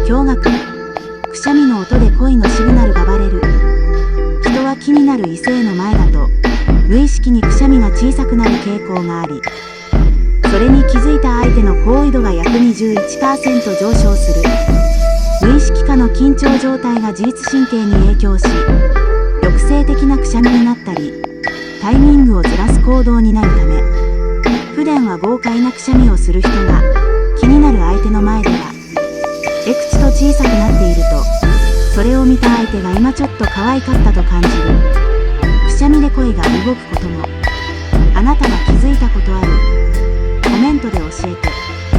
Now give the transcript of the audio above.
驚愕。くしゃみの音で恋のシグナルがバレる。人は気になる異性の前だと無意識にくしゃみが小さくなる傾向があり、それに気づいた相手の好意度が約 21% 上昇する。無意識下の緊張状態が自律神経に影響し、抑制的なくしゃみになったり、タイミングをずらす行動になるため、普段は豪快なくしゃみをする人が気になる相手の前ではエクチと小さくなっていると、それを見た相手が今ちょっと可愛かったと感じる。くしゃみで声が動くこともあなたが気づいたことある？コメントで教えて。